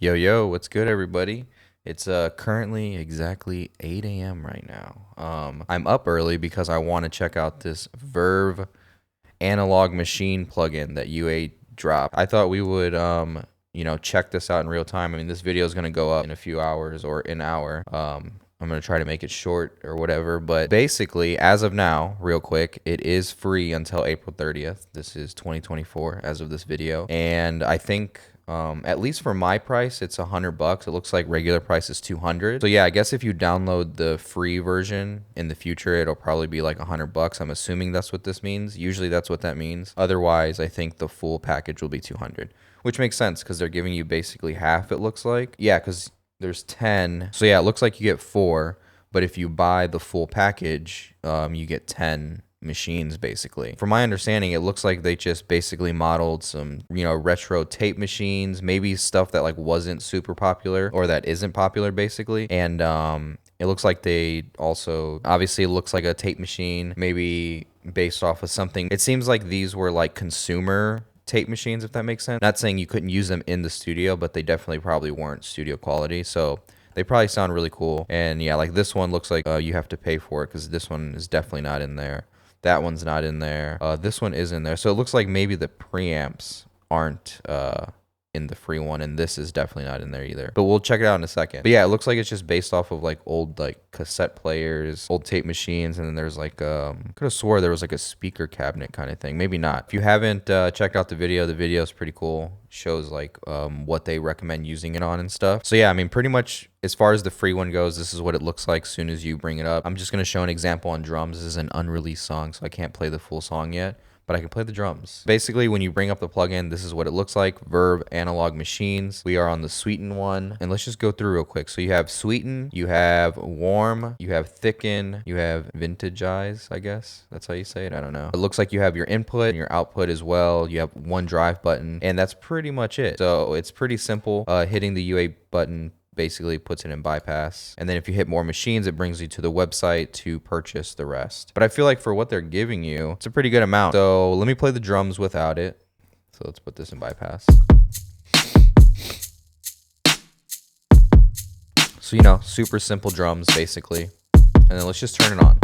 Yo, yo, what's good, everybody? It's currently exactly 8 a.m. right now. I'm up early because I want to check out this Verve Analog Machine plugin that UAD dropped. I thought we would, check this out in real time. I mean, this video is going to go up in a few hours or an hour. I'm going to try to make it short or whatever. But basically, as of now, real quick, it is free until April 30th. This is 2024 as of this video. And I think at least for my price, it's $100. It looks like regular price is 200. So yeah, I guess if you download the free version in the future, it'll probably be like $100. I'm assuming that's what this means. Usually that's what that means. Otherwise, I think the full package will be 200, which makes sense because they're giving you basically half, it looks like. Yeah, because there's 10. So yeah, it looks like you get 4, but if you buy the full package, you get 10 machines basically. From my understanding, it looks like they just basically modeled some, retro tape machines, maybe stuff that like wasn't super popular or that isn't popular basically. And it looks like they also obviously it looks like a tape machine, maybe based off of something. It seems like these were like consumer tape machines, if that makes sense. Not saying you couldn't use them in the studio, but they definitely probably weren't studio quality. So they probably sound really cool. And yeah, like this one looks like you have to pay for it because this one is definitely not in there. That one's not in there. This one is in there. So it looks like maybe the preamps aren't in the free one, and this is definitely not in there either. But we'll check it out in a second. But yeah, it looks like it's just based off of like old like cassette players, old tape machines, and then there's like could have swore there was like a speaker cabinet kind of thing. Maybe not. If you haven't checked out the video is pretty cool. Shows like what they recommend using it on and stuff. So yeah, I mean pretty much as far as the free one goes, this is what it looks like as soon as you bring it up. I'm just gonna show an example on drums. This is an unreleased song, so I can't play the full song yet, but I can play the drums. Basically, when you bring up the plugin, this is what it looks like. Verve Analog Machines. We are on the Sweeten one. And let's just go through real quick. So you have Sweeten, you have Warm, you have Thicken, you have Vintagize, I guess. That's how you say it. I don't know. It looks like you have your input and your output as well. You have one drive button, and that's pretty much it. So it's pretty simple. Hitting the UA button basically puts it in bypass, and then if you hit more machines, it brings you to the website to purchase the rest. But I feel like for what they're giving you, it's a pretty good amount. So let me play the drums without it. So let's put this in bypass. So super simple drums basically, and then let's just turn it on.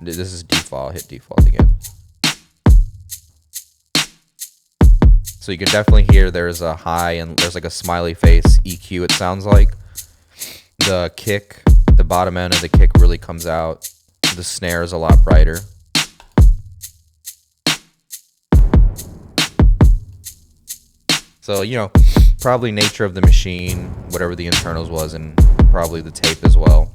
This is default. Hit default again. So you can definitely hear there's a high and there's like a smiley face EQ, it sounds like. The kick, the bottom end of the kick really comes out. The snare is a lot brighter. So, probably nature of the machine, whatever the internals was, and probably the tape as well.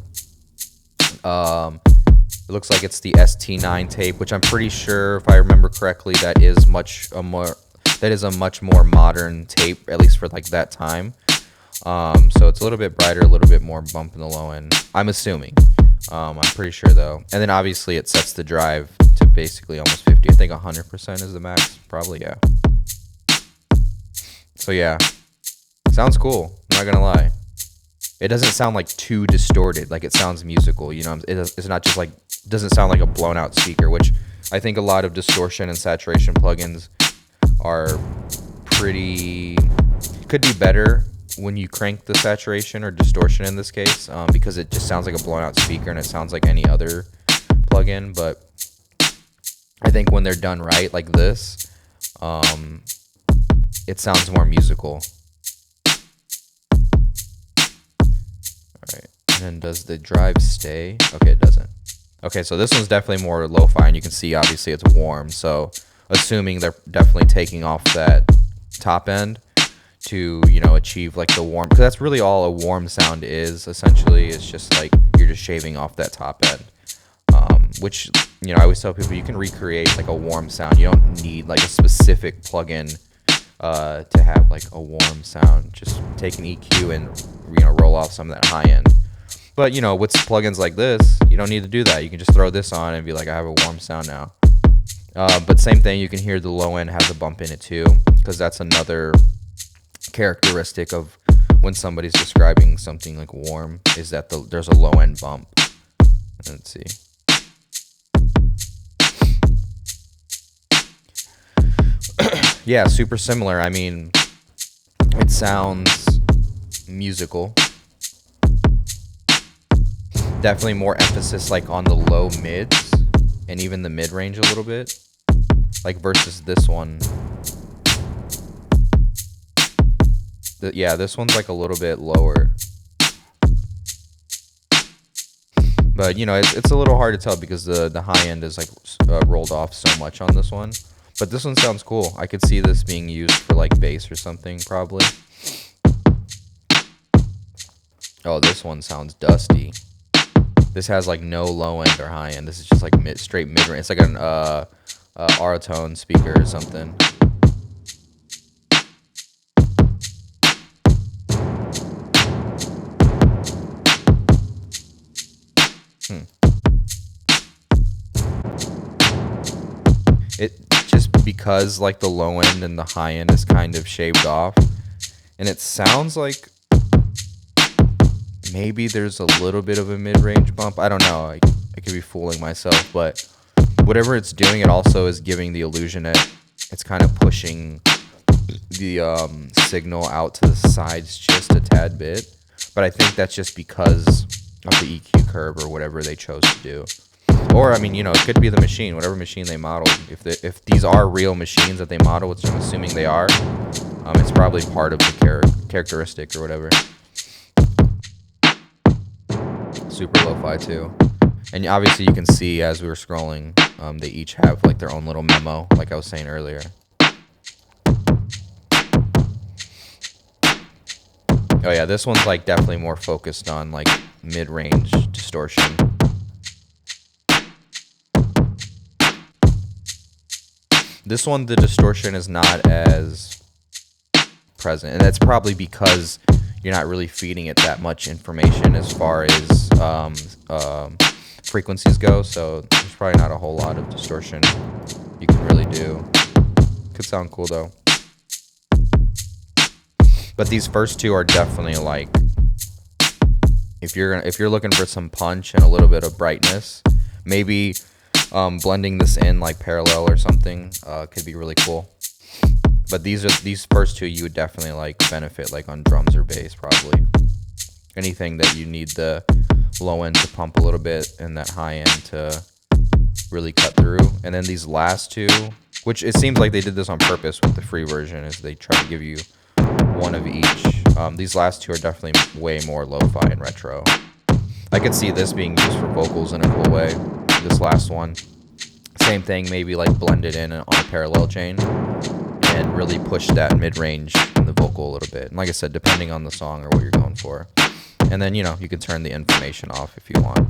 It looks like it's the ST9 tape, which I'm pretty sure, if I remember correctly, that is a much more modern tape, at least for like that time. So it's a little bit brighter, a little bit more bump in the low end, I'm assuming. I'm pretty sure though. And then obviously it sets the drive to basically almost 50. I think 100% is the max, probably, yeah. So yeah, sounds cool, I'm not gonna lie. It doesn't sound like too distorted, like it sounds musical, it's not just like, doesn't sound like a blown out speaker, which I think a lot of distortion and saturation plugins are could be better when you crank the saturation or distortion in this case, because it just sounds like a blown out speaker and it sounds like any other plugin. But I think when they're done right like this, it sounds more musical. Alright, and then does the drive stay? Okay, it doesn't. Okay, so this one's definitely more lo-fi, and you can see obviously it's warm, so assuming they're definitely taking off that top end to achieve like the warm, because that's really all a warm sound is essentially. It's just like you're just shaving off that top end, which I always tell people you can recreate like a warm sound. You don't need like a specific plugin to have like a warm sound. Just take an EQ and roll off some of that high end. But with plugins like this, you don't need to do that. You can just throw this on and be like, I have a warm sound now. But same thing, you can hear the low end has a bump in it too, because that's another characteristic of when somebody's describing something like warm, is that there's a low end bump. Let's see. Yeah, super similar. I mean, it sounds musical. Definitely more emphasis like on the low mids and even the mid range a little bit, like versus this one. Yeah, this one's like a little bit lower. But you know, it's a little hard to tell because the high end is like rolled off so much on this one. But this one sounds cool. I could see this being used for like bass or something probably. Oh, this one sounds dusty. This has like no low end or high end. This is just like straight mid range. It's like an Aurotone speaker or something. It just because like the low end and the high end is kind of shaved off, and it sounds like maybe there's a little bit of a mid-range bump. I don't know. I could be fooling myself, but whatever it's doing, it also is giving the illusion that it's kind of pushing the signal out to the sides just a tad bit. But I think that's just because of the EQ curve or whatever they chose to do. Or, I mean, you know, it could be the machine, whatever machine they modeled. If these are real machines that they model, which I'm assuming they are, it's probably part of the characteristic or whatever. Super lo-fi too. And obviously you can see as we were scrolling, they each have like their own little memo, like I was saying earlier. Oh yeah, this one's like definitely more focused on like mid-range distortion. This one, the distortion is not as present, and that's probably because you're not really feeding it that much information as far as frequencies go, so there's probably not a whole lot of distortion you can really do. Could sound cool though. But these first two are definitely like, if you're looking for some punch and a little bit of brightness, maybe blending this in like parallel or something could be really cool. But these first two you would definitely like benefit like on drums or bass probably. Anything that you need the low end to pump a little bit and that high end to really cut through. And then these last two, which it seems like they did this on purpose with the free version, is they try to give you one of each. These last two are definitely way more lo-fi and retro. I could see this being used for vocals in a cool way. This last one, same thing, maybe like blended in on a parallel chain and really push that mid-range in the vocal a little bit. And like I said, depending on the song or what you're going for. And then, you know, you can turn the information off if you want.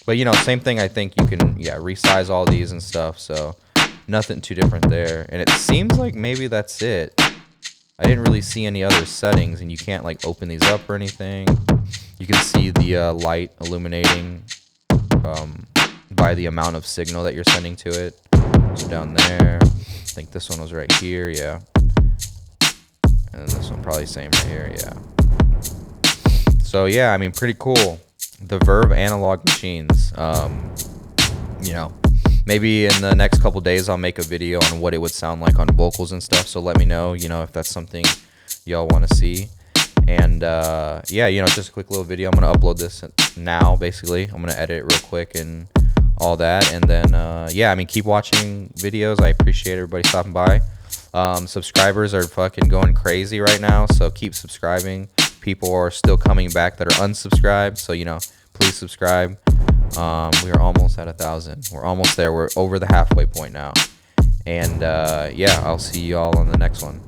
But, you know, same thing, I think you can, resize all these and stuff. So nothing too different there. And it seems like maybe that's it. I didn't really see any other settings, and you can't like open these up or anything. You can see the light illuminating by the amount of signal that you're sending to it. So down there, I think this one was right here, yeah. And then this one probably same right here, yeah. So yeah, I mean, pretty cool. The Verve Analog Machines. You know, maybe in the next couple days I'll make a video on what it would sound like on vocals and stuff. So let me know, you know, if that's something y'all want to see. And yeah, you know, just a quick little video. I'm gonna upload this now. Basically, I'm gonna edit it real quick and all that. And then yeah, I mean, keep watching videos. I appreciate everybody stopping by. Subscribers are fucking going crazy right now, so keep subscribing. People are still coming back that are unsubscribed, so you know, please subscribe. We are almost at 1,000. We're almost there. We're over the halfway point now. And yeah, I'll see you all on the next one.